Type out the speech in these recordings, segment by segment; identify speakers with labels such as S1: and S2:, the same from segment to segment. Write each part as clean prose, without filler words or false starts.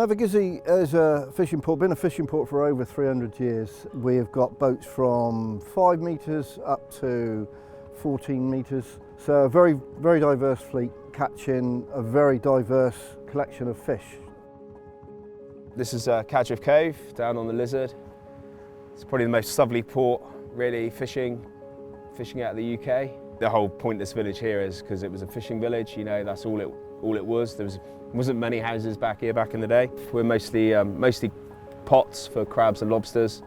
S1: Mavagizzi is a fishing port, been a fishing port for over 300 years. We have got boats from 5 metres up to 14 metres. So a very, very diverse fleet catching a very diverse collection of fish.
S2: This is Cadriff Cove down on the Lizard. It's probably the most southerly port really fishing out of the UK. The whole point of this village here is because it was a fishing village, you know, that's all it was. There wasn't many houses back here back in the day. We're mostly pots for crabs and lobsters.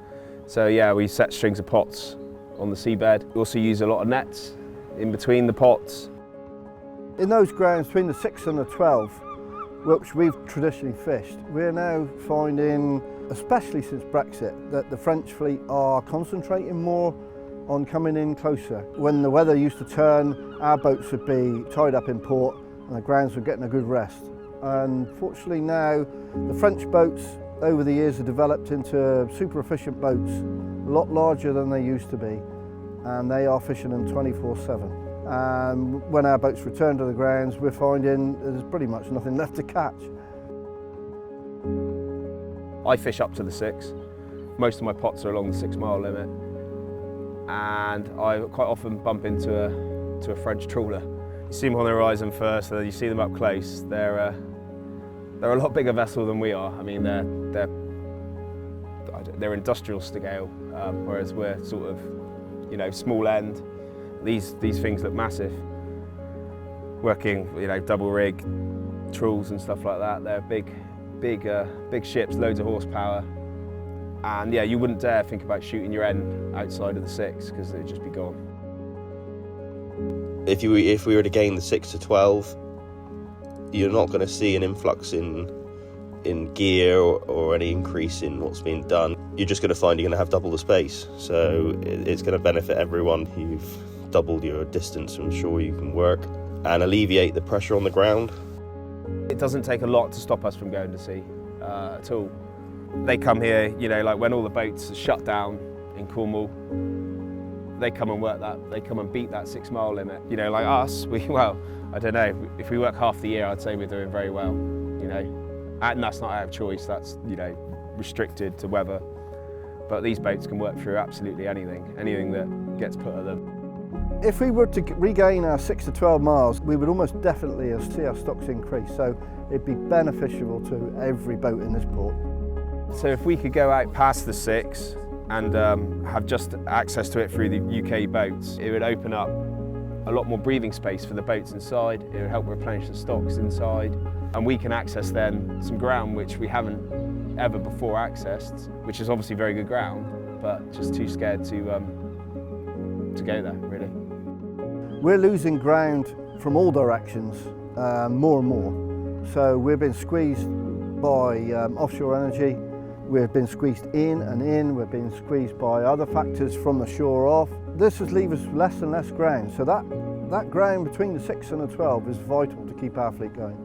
S2: So yeah, we set strings of pots on the seabed. We also use a lot of nets in between the pots.
S1: In those grounds between the 6 and the 12, which we've traditionally fished, we're now finding, especially since Brexit, that the French fleet are concentrating more on coming in closer. When the weather used to turn, our boats would be tied up in port and the grounds were getting a good rest. And fortunately now, the French boats over the years have developed into super efficient boats, a lot larger than they used to be, and they are fishing them 24/7. And when our boats return to the grounds, we're finding there's pretty much nothing left to catch.
S2: I fish up to the 6. Most of my pots are along the 6-mile limit, and I quite often bump into a French trawler. You see them on the horizon first, and then you see them up close. They're a lot bigger vessel than we are. I mean, they're industrial scale, whereas we're sort of, you know, small end. These things look massive. Working, you know, double rig trawls and stuff like that. They're big ships, loads of horsepower. And yeah, you wouldn't dare think about shooting your end outside of the 6 because it'd just be gone.
S3: If we were to gain the 6 to 12, you're not going to see an influx in gear or any increase in what's being done. You're just going to find you're going to have double the space. So it's going to benefit everyone. You've doubled your distance from shore you can work and alleviate the pressure on the ground.
S2: It doesn't take a lot to stop us from going to sea at all. They come here, you know, like when all the boats are shut down in Cornwall, they come and work that, they come and beat that 6-mile limit. You know, like us, well, I don't know, if we work half the year, I'd say we're doing very well, you know. And that's not out of choice, that's, you know, restricted to weather. But these boats can work through absolutely anything that gets put at them.
S1: If we were to regain our 6 to 12 miles, we would almost definitely see our stocks increase. So it'd be beneficial to every boat in this port.
S2: So if we could go out past the 6 and have just access to it through the UK boats, it would open up a lot more breathing space for the boats inside. It would help replenish the stocks inside. And we can access then some ground which we haven't ever before accessed, which is obviously very good ground, but just too scared to go there, really.
S1: We're losing ground from all directions, more and more. So we've been squeezed by offshore energy, we've been squeezed in, we've been squeezed by other factors from the shore off. This has left us less and less ground, so that ground between the 6 and the 12 is vital to keep our fleet going.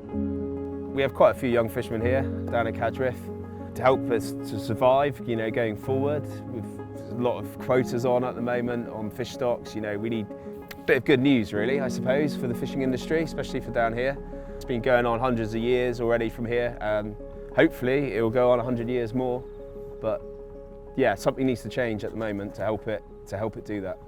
S2: We have quite a few young fishermen here down at Cadriff to help us to survive, you know, going forward. We've a lot of quotas on at the moment on fish stocks. You know, we need a bit of good news really, I suppose, for the fishing industry, especially for down here. It's been going on hundreds of years already from here, and hopefully it will go on 100 years more. But yeah, something needs to change at the moment to help it do that.